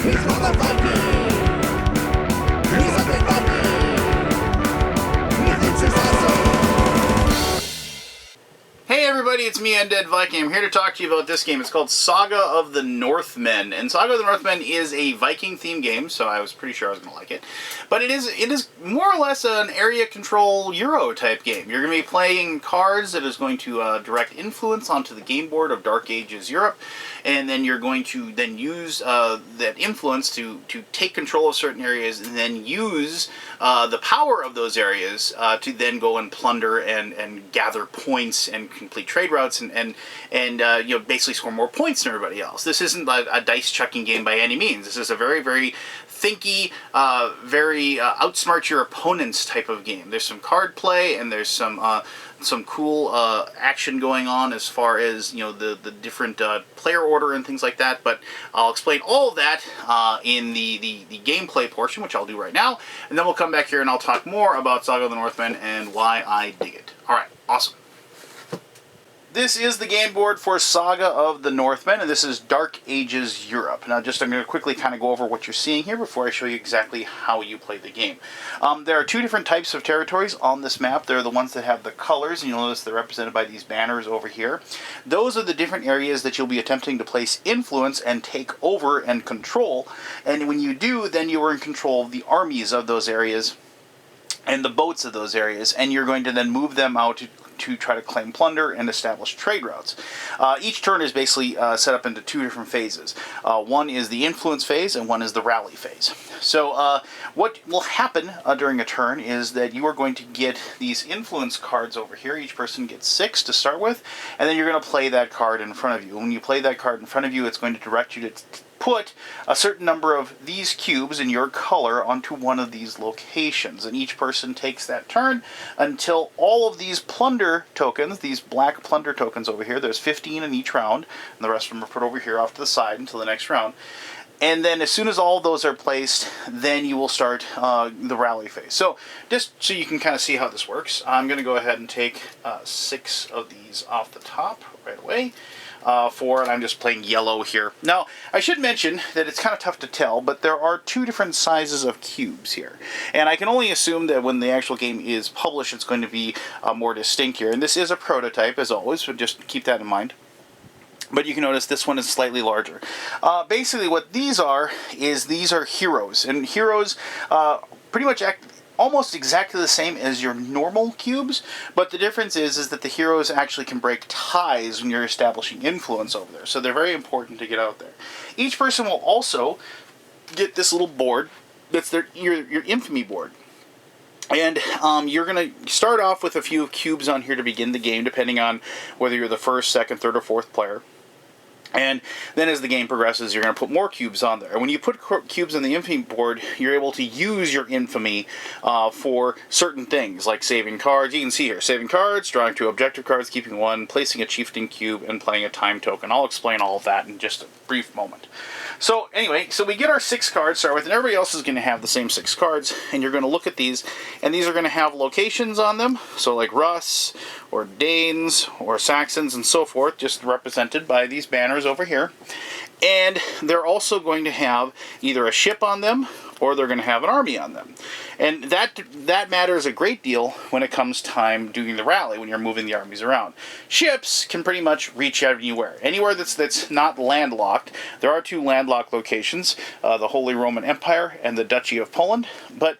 Hey everybody, it's me, Undead Viking. I'm here to talk to you about this game. It's called Saga of the Northmen. And Saga of the Northmen is a Viking-themed game, so I was pretty sure I was going to like it. But it is more or less an area control Euro-type game. You're going to be playing cards that is going to direct influence onto the game board of Dark Ages Europe. And then you're going to then use that influence to take control of certain areas and then use the power of those areas to then go and plunder and gather points and complete trade routes and you know, basically score more points than everybody else. This isn't a dice chucking game by any means. This is a very, very thinky, very outsmart your opponents type of game. There's some card play and there's some cool action going on as far as, you know, the different player order and things like that, but I'll explain all of that in the gameplay portion, which I'll do right now, and then we'll come back here and I'll talk more about Saga of the Northmen and why I dig it. Alright, awesome. This is the game board for Saga of the Northmen, and this is Dark Ages Europe. Now, I'm going to quickly kind of go over what you're seeing here before I show you exactly how you play the game. There are two different types of territories on this map. There are the ones that have the colors, and you'll notice they're represented by these banners over here. Those are the different areas that you'll be attempting to place influence and take over and control. And when you do, then you are in control of the armies of those areas and the boats of those areas, and you're going to then move them out to try to claim plunder and establish trade routes. Each turn is basically set up into two different phases. One is the influence phase and one is the rally phase. So what will happen during a turn is that you are going to get these influence cards over here. Each person gets 6 to start with, and then you're going to play that card in front of you. When you play that card in front of you, it's going to direct you to put a certain number of these cubes in your color onto one of these locations, and each person takes that turn until all of these plunder tokens, these black plunder tokens over here, there's 15 in each round, and the rest of them are put over here off to the side until the next round. And then as soon as all of those are placed, then you will start the rally phase. So just so you can kind of see how this works, I'm going to go ahead and take 6 of these off the top right away. And I'm just playing yellow here. Now, I should mention that it's kind of tough to tell, but there are two different sizes of cubes here. And I can only assume that when the actual game is published, it's going to be more distinct here. And this is a prototype, as always, so just keep that in mind. But you can notice this one is slightly larger. Basically, what these are is these are heroes. And heroes pretty much act almost exactly the same as your normal cubes, but the difference is that the heroes actually can break ties when you're establishing influence over there. So they're very important to get out there. Each person will also get this little board that's your infamy board. And you're going to start off with a few cubes on here to begin the game, depending on whether you're the first, second, third, or fourth player. And then as the game progresses, you're going to put more cubes on there. And when you put cubes on the infamy board, you're able to use your infamy for certain things, like saving cards. You can see here, saving cards, drawing 2 objective cards, keeping 1, placing a chieftain cube, and playing a time token. I'll explain all of that in just a brief moment. So anyway, so we get our 6 cards to start with, and everybody else is going to have the same 6 cards, and you're going to look at these, and these are going to have locations on them, so like Russ, or Danes, or Saxons, and so forth, just represented by these banners over here. And they're also going to have either a ship on them, or they're going to have an army on them. And that matters a great deal when it comes time doing the rally, when you're moving the armies around. Ships can pretty much reach out anywhere. Anywhere that's not landlocked. There are 2 landlocked locations, the Holy Roman Empire and the Duchy of Poland, but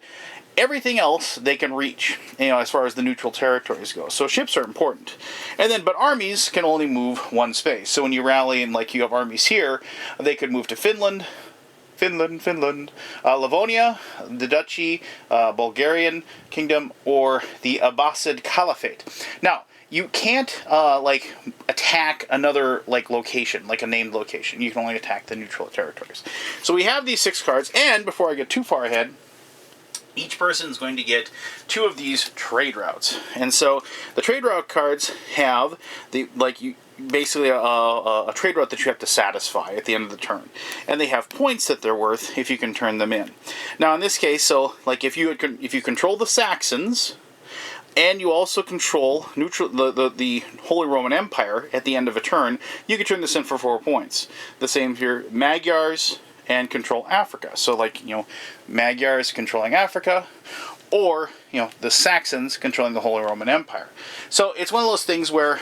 everything else they can reach, you know, as far as the neutral territories go. So ships are important. And then, but armies can only move one space. So when you rally and like you have armies here, they could move to Finland, Livonia, the Duchy, Bulgarian Kingdom, or the Abbasid Caliphate. Now, you can't like attack another like location, like a named location. You can only attack the neutral territories. So we have these 6 cards, and before I get too far ahead, each person is going to get 2 of these trade routes. And so the trade route cards have basically a trade route that you have to satisfy at the end of the turn, and they have points that they're worth if you can turn them in. Now in this case, so like if you control the Saxons, and you also control the Holy Roman Empire at the end of a turn, you can turn this in for 4 points. The same here, Magyars and control Africa. So like, Magyars controlling Africa, or, the Saxons controlling the Holy Roman Empire. So it's one of those things where,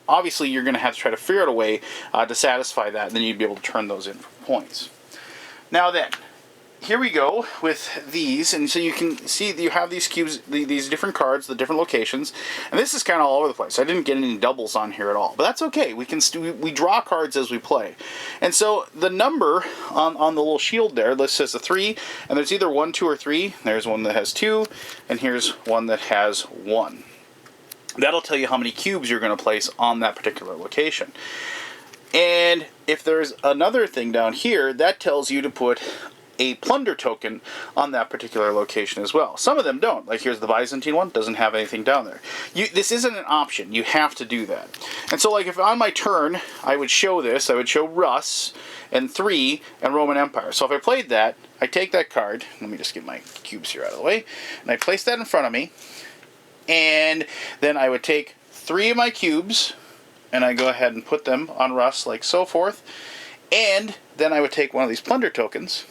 obviously you're going to have to try to figure out a way to satisfy that, and then you'd be able to turn those in for points. Now then, here we go with these, and so you can see that you have these cubes, these different cards, the different locations, and this is kind of all over the place. I didn't get any doubles on here at all, but that's okay. We draw cards as we play, and so the number on the little shield there, this says a 3, and there's either 1, 2, or 3. There's one that has 2, and here's one that has 1. That'll tell you how many cubes you're going to place on that particular location. And if there's another thing down here, that tells you to put a plunder token on that particular location as well. Some of them don't. Like here's the Byzantine one, doesn't have anything down there. This isn't an option. You have to do that. And so like if on my turn I would show this, I would show Rus and 3 and Roman Empire. So if I played that, I take that card, let me just get my cubes here out of the way, and I place that in front of me, and then I would take 3 of my cubes and I go ahead and put them on Rus like so forth, and then I would take one of these plunder tokens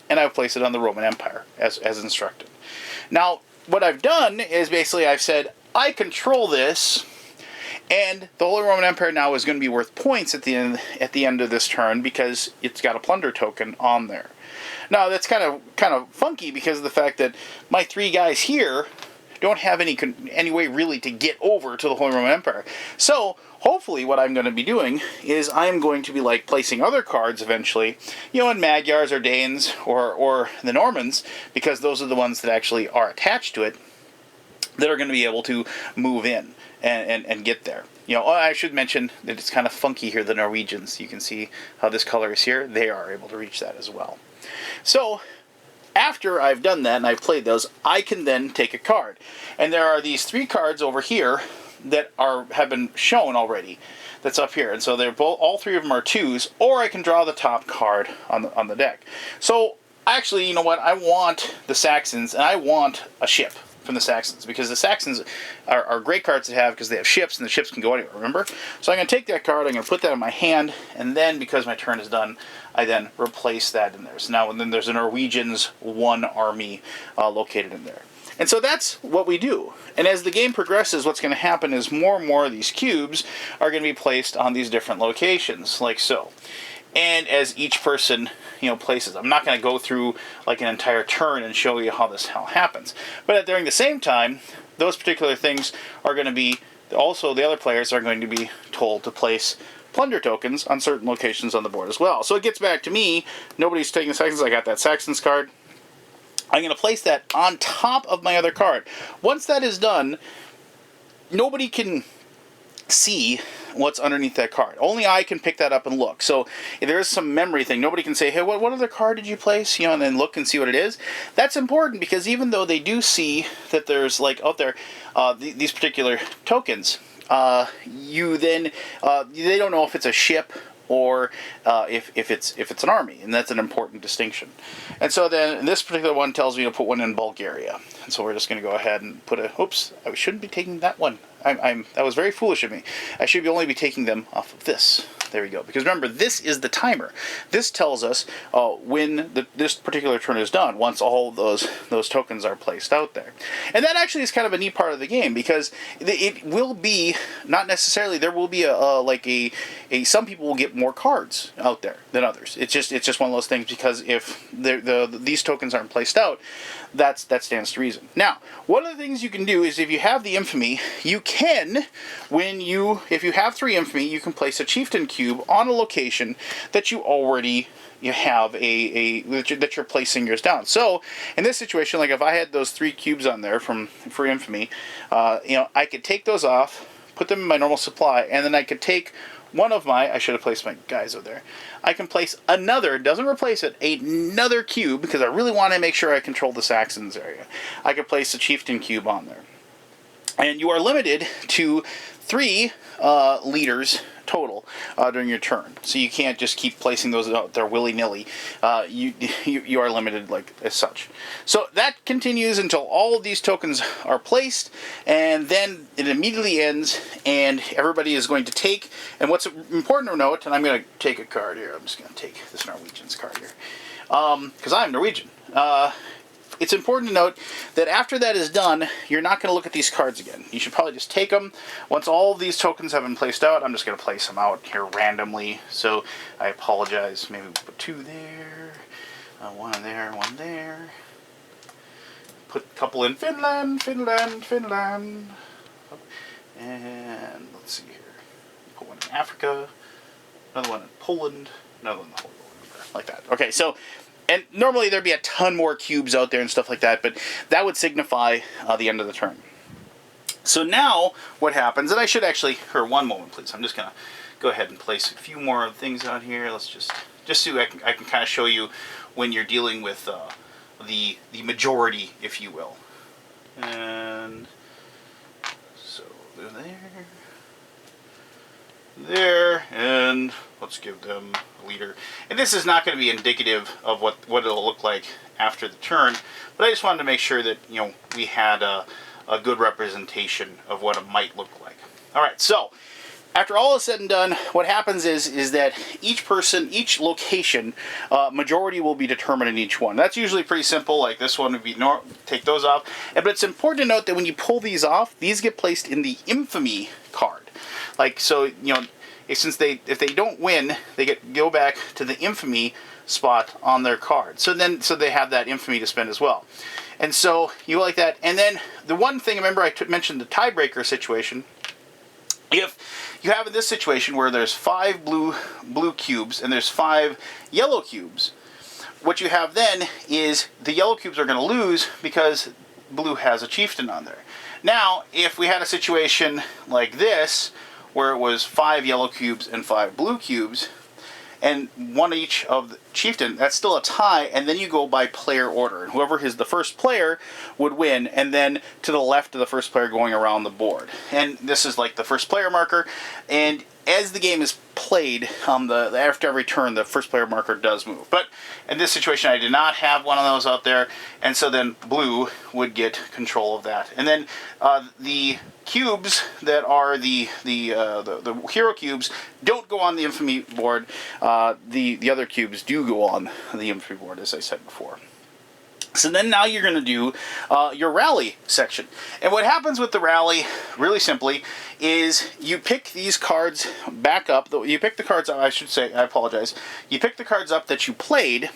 and I would place it on the Roman Empire, as instructed. Now, what I've done is basically I've said, I control this, and the Holy Roman Empire now is going to be worth points at the end of this turn because it's got a plunder token on there. Now, that's kind of funky because of the fact that my 3 guys here don't have any way really to get over to the Holy Roman Empire. So hopefully what I'm going to be doing is I'm going to be like placing other cards eventually, in Magyars or Danes or the Normans, because those are the ones that actually are attached to it, that are going to be able to move in and get there. I should mention that it's kind of funky here, the Norwegians. You can see how this color is here. They are able to reach that as well. So after I've done that and I've played those, I can then take a card. And there are these 3 cards over here that have been shown already. That's up here. And so they're all 3 of them are 2s, or I can draw the top card on the deck. So actually, you know what? I want the Saxons, and I want a ship from the Saxons, because the Saxons are great cards to have because they have ships, and the ships can go anywhere, remember? So I'm going to take that card, I'm going to put that in my hand, and then because my turn is done, I then replace that in there. So now and then there's a Norwegians 1 army located in there. And so that's what we do. And as the game progresses, what's going to happen is more and more of these cubes are going to be placed on these different locations, like so. And as each person, places, I'm not going to go through like an entire turn and show you how this happens. But during the same time, those particular things are going to be, also the other players are going to be told to place plunder tokens on certain locations on the board as well. So it gets back to me, nobody's taking the Saxons, I got that Saxons card. I'm going to place that on top of my other card. Once that is done, nobody can see what's underneath that card. Only I can pick that up and look. So if there is some memory thing, nobody can say, hey, what other card did you place? And then look and see what it is. That's important because even though they do see that there's like out there these particular tokens, they don't know if it's a ship or if it's an army, and that's an important distinction. And so then this particular one tells me to put one in Bulgaria, and so we're just going to go ahead and put a. Oops, I shouldn't be taking that one. That was very foolish of me. I should only be taking them off of this. There we go. Because remember, this is the timer. This tells us when this particular turn is done, once all those tokens are placed out there. And that actually is kind of a neat part of the game, because it will be, not necessarily, there will be some people will get more cards out there than others. It's just one of those things, because if these tokens aren't placed out, that stands to reason. Now, one of the things you can do is if you have the Infamy, you can, if you have 3 Infamy, you can place a Chieftain cube on a location that you have that you're placing yours down. So in this situation, like if I had those 3 cubes on there for Infamy, I could take those off, put them in my normal supply, and then I could take one of I should have placed my guys over there. I can place another, doesn't replace it, another cube, because I really want to make sure I control the Saxons area. I could place a Chieftain cube on there. And you are limited to 3 leaders total during your turn. So you can't just keep placing those out there willy-nilly. You are limited like as such. So that continues until all of these tokens are placed, and then it immediately ends, and everybody is going to take. And what's important to note, and I'm going to take a card here. I'm just going to take this Norwegian's card here, because I'm Norwegian. It's important to note that after that is done, you're not going to look at these cards again. You should probably just take them. Once all of these tokens have been placed out, I'm just going to place them out here randomly. So I apologize. Maybe we'll put 2 there, 1 there, 1 there. Put a couple in Finland. And let's see here. Put one in Africa, another one in Poland, another one in the Holy Roman, like that. Okay, so. And normally there'd be a ton more cubes out there and stuff like that, but that would signify the end of the turn. So now what happens, and I should actually, or one moment please, I'm just going to go ahead and place a few more things out here. Let's just so I can kind of show you when you're dealing with the majority, if you will. And so there, and let's give them a leader. And this is not going to be indicative of what it'll look like after the turn, but I just wanted to make sure that, you know, we had a good representation of what it might look like. All right, so after all is said and done, what happens is that each person, each location, majority will be determined in each one. That's usually pretty simple. Like this one would be take those off. But it's important to note that when you pull these off, these get placed in the Infamy card. Like, so, you know, if they don't win, they go back to the Infamy spot on their card. So they have that Infamy to spend as well. And so you like that. And then the one thing, remember I mentioned the Tiebreaker Situation. If you have in this situation where there's 5 blue cubes and there's 5 yellow cubes, what you have then is the yellow cubes are going to lose because blue has a chieftain on there. Now, if we had a situation like this, where it was 5 yellow cubes and 5 blue cubes, and 1 each of the chieftain, that's still a tie, and then you go by player order. And whoever is the first player would win, and then to the left of the first player going around the board. And this is like the first player marker, and as the game is played, after every turn, the first player marker does move. But in this situation, I did not have one of those out there, and so then blue would get control of that. And then the cubes that are the hero cubes don't go on the Infamy board. The other cubes do go on the Infamy board, as I said before. So then now you're going to do your rally section. And what happens with the rally, really simply, is you pick these cards back up. You pick the cards up, I should say, I apologize. You pick the cards up that you played,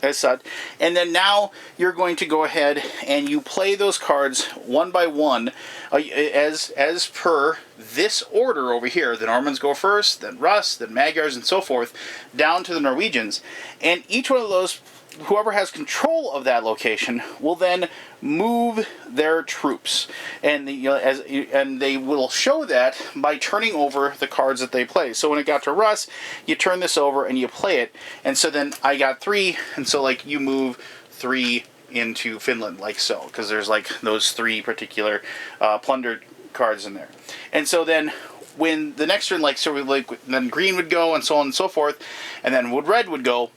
as such, and then now you're going to go ahead and you play those cards one by one as per this order over here. The Normans go first, then Russ, then Magyars, and so forth, down to the Norwegians. And each one of those, whoever has control of that location will then move their troops, and and they will show that by turning over the cards that they play. So when it got to Russ, you turn this over and you play it, and so then I got 3, and so like you move 3 into Finland, like so, because there's like those 3 particular plundered cards in there. And so then when the next turn, like, so we, like, then green would go and so on and so forth, and then red would go,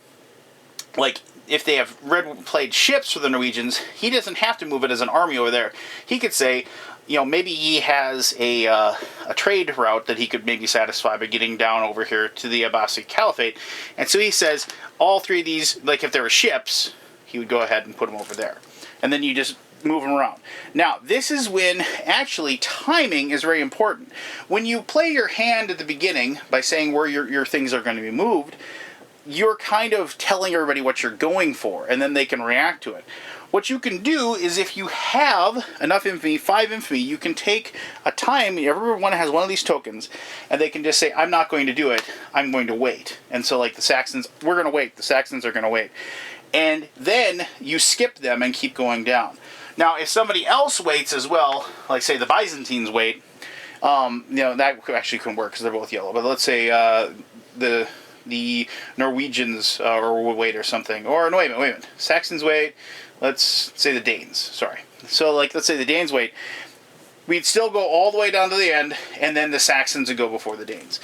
like, if they have red played ships for the Norwegians, he doesn't have to move it as an army over there. He could say, you know, maybe he has a trade route that he could maybe satisfy by getting down over here to the Abbasid Caliphate. And so he says, all 3 of these, like if there were ships, he would go ahead and put them over there. And then you just move them around. Now, this is when actually timing is very important. When you play your hand at the beginning by saying where your things are going to be moved, you're kind of telling everybody what you're going for, and then they can react to it. What you can do is, if you have enough Infamy, 5 Infamy, you can take a time, everyone has one of these tokens, and they can just say, I'm not going to do it, I'm going to wait. And so like the Saxons, we're going to wait, the Saxons are going to wait. And then you skip them and keep going down. Now, if somebody else waits as well, like say the Byzantines wait, you know, that actually can work because they're both yellow, but let's say the Norwegians or wait or something, or no, wait a minute, Saxons wait, let's say the Danes, sorry. So like, let's say the Danes wait, we'd still go all the way down to the end, and then the Saxons would go before the Danes.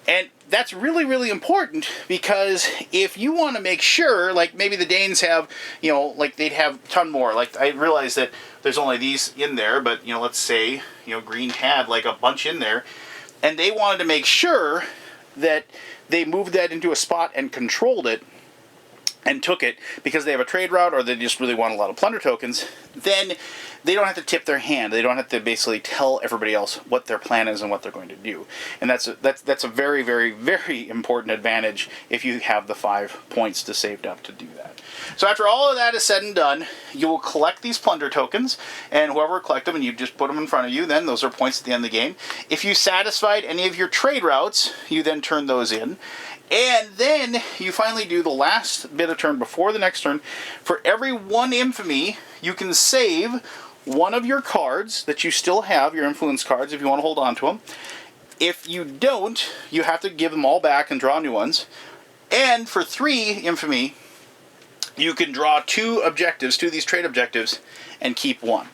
And that's really, really important, because if you want to make sure, like maybe the Danes have, you know, like they'd have a ton more. Like I realize that there's only these in there, but, you know, let's say, you know, Green had like a bunch in there, and they wanted to make sure that they moved that into a spot and controlled it and took it because they have a trade route or they just really want a lot of plunder tokens, then they don't have to tip their hand. They don't have to basically tell everybody else what their plan is and what they're going to do. And that's a very, very, very important advantage if you have the 5 points to saved up to do that. So after all of that is said and done, you will collect these plunder tokens, and whoever collect them, and you just put them in front of you, then those are points at the end of the game. If you satisfied any of your trade routes, you then turn those in. And then you finally do the last bit of turn before the next turn. For every 1 infamy, you can save one of your cards that you still have, your influence cards, if you want to hold on to them. If you don't, you have to give them all back and draw new ones. And for 3 infamy, you can draw 2 objectives, 2 of these trade objectives, and keep 1.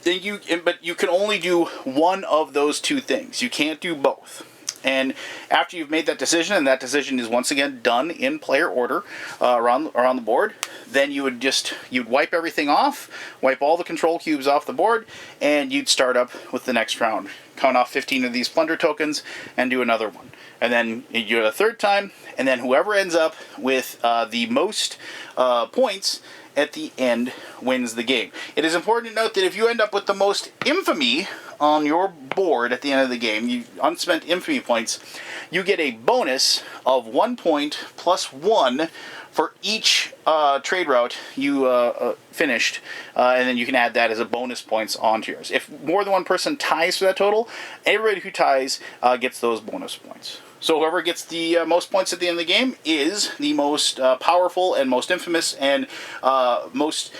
But you can only do one of those 2 things. You can't do both. And after you've made that decision, and that decision is once again done in player order around the board, then you'd wipe everything off, wipe all the control cubes off the board, and you'd start up with the next round. Count off 15 of these plunder tokens and do another one. And then you do it a third time, and then whoever ends up with the most points at the end wins the game. It is important to note that if you end up with the most infamy on your board at the end of the game, you unspent infamy points, you get a bonus of 1 point plus 1 for each trade route you finished, and then you can add that as a bonus points onto yours. If more than one person ties for that total, everybody who ties gets those bonus points. So whoever gets the most points at the end of the game is the most powerful and most infamous and most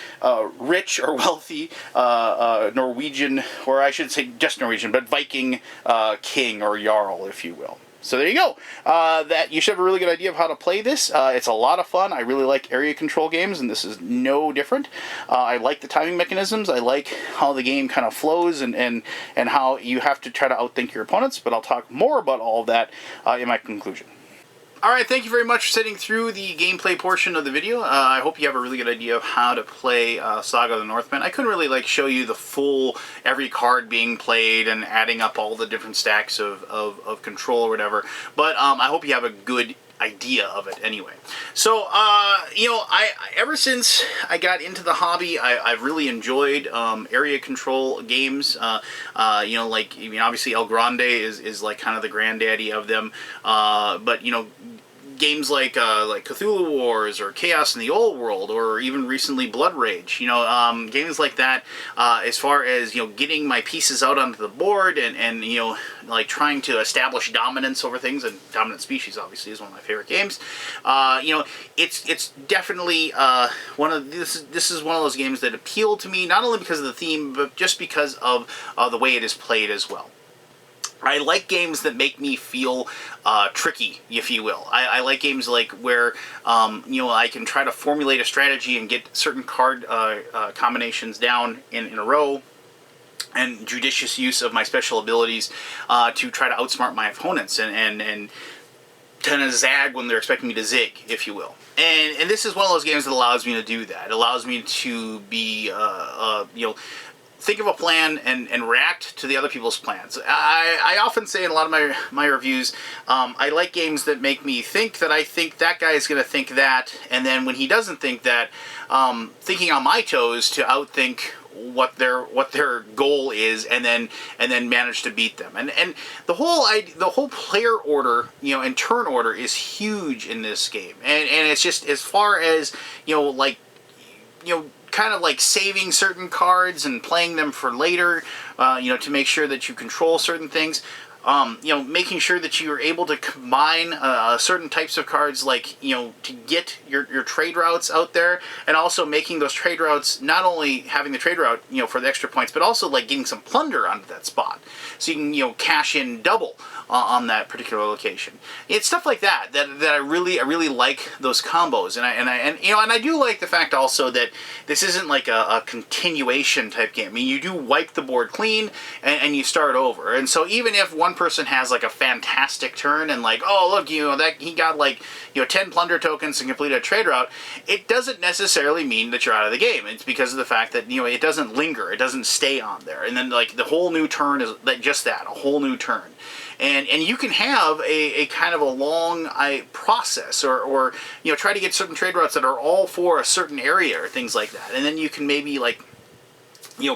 rich or wealthy Norwegian, or I should say just Norwegian, but Viking king or jarl, if you will. So there you go. That you should have a really good idea of how to play this. It's a lot of fun. I really like area control games, and this is no different. I like the timing mechanisms. I like how the game kind of flows and how you have to try to outthink your opponents, but I'll talk more about all of that in my conclusion. Alright, thank you very much for sitting through the gameplay portion of the video. I hope you have a really good idea of how to play Saga of the Northmen. I couldn't really show you the full, every card being played and adding up all the different stacks of control or whatever, but I hope you have a good idea of it anyway. So, you know, ever since I got into the hobby, I've really enjoyed area control games. You know, obviously El Grande is like kind of the granddaddy of them, but, you know, games like Cthulhu Wars or Chaos in the Old World, or even recently Blood Rage, you know, games like that, as far as, you know, getting my pieces out onto the board and you know, like trying to establish dominance over things, and Dominant Species obviously is one of my favorite games. You know, it's definitely this is one of those games that appeal to me, not only because of the theme, but just because of the way it is played as well. I like games that make me feel tricky, if you will. I like games like where you know, I can try to formulate a strategy and get certain card combinations down in a row, and judicious use of my special abilities to try to outsmart my opponents and kind of zag when they're expecting me to zig, if you will. And this is one of those games that allows me to do that. It allows me to be, you know, think of a plan and react to the other people's plans. I often say in a lot of my reviews, I like games that make me think that I think that guy is going to think that, and then when he doesn't think that, thinking on my toes to outthink what their goal is, and then manage to beat them. And the whole player order, you know, and turn order is huge in this game. And it's just, as far as, you know, like, you know, kind of like saving certain cards and playing them for later, you know, to make sure that you control certain things. making sure that you are able to combine certain types of cards, like, to get your trade routes out there, and also making those trade routes, not only having the trade route, for the extra points, but also like getting some plunder onto that spot, so you can, cash in double on that particular location. It's stuff like that I really like those combos, and I do like the fact also that this isn't like a continuation type game. I mean, you do wipe the board clean and you start over, and so even if one person has like a fantastic turn and like, oh look, that he got like 10 plunder tokens and completed a trade route, it doesn't necessarily mean that you're out of the game. It's because of the fact that it doesn't linger, it doesn't stay on there, and then like the whole new turn is like just that, a whole new turn. And you can have a kind of a long process, or try to get certain trade routes that are all for a certain area or things like that, and then you can maybe like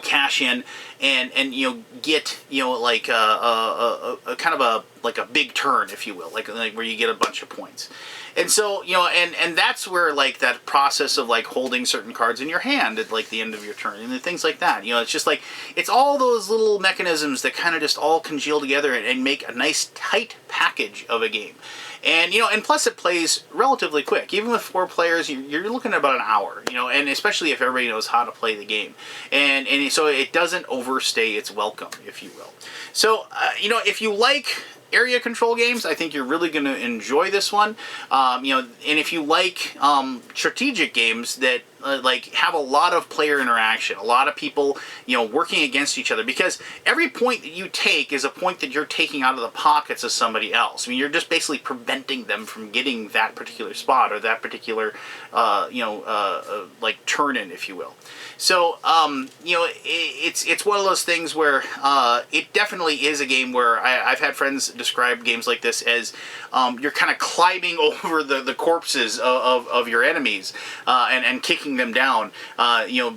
cash in and get like a kind of a big turn, if you will, like where you get a bunch of points. And so and that's where like that process of like holding certain cards in your hand at like the end of your turn and things like that, it's just like, it's all those little mechanisms that kind of just all congeal together and make a nice tight package of a game. And and plus it plays relatively quick. Even with 4 players, you're looking at about an hour, and especially if everybody knows how to play the game. And so it doesn't overstay its welcome, if you will. So if you like area control games, I think you're really going to enjoy this one. And if you like strategic games that like have a lot of player interaction, a lot of people working against each other, because every point that you take is a point that you're taking out of the pockets of somebody else. I mean, you're just basically preventing them from getting that particular spot or that particular like turn in, if you will. So it's one of those things where it definitely is a game where I've had friends describe games like this as you're kind of climbing over the corpses of your enemies and kicking them down,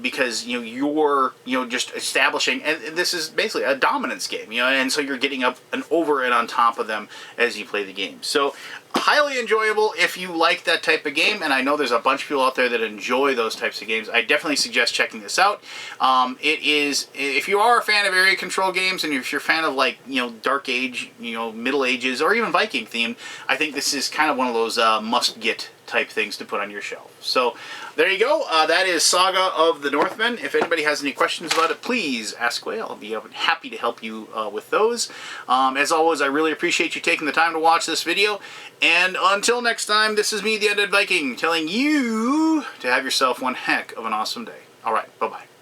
because you're just establishing, and this is basically a dominance game, and so you're getting up and over and on top of them as you play the game. So highly enjoyable if you like that type of game, and I know there's a bunch of people out there that enjoy those types of games. I definitely suggest checking this out. It is, if you are a fan of area control games, and if you're a fan of like Dark Age, Middle Ages, or even Viking themed, I think this is kind of one of those must-get type things to put on your shelf. So there you go. That is Saga of the Northmen. If anybody has any questions about it, please ask away. I'll be happy to help you with those. As always, I really appreciate you taking the time to watch this video. And until next time, this is me, the Undead Viking, telling you to have yourself one heck of an awesome day. All right, bye-bye.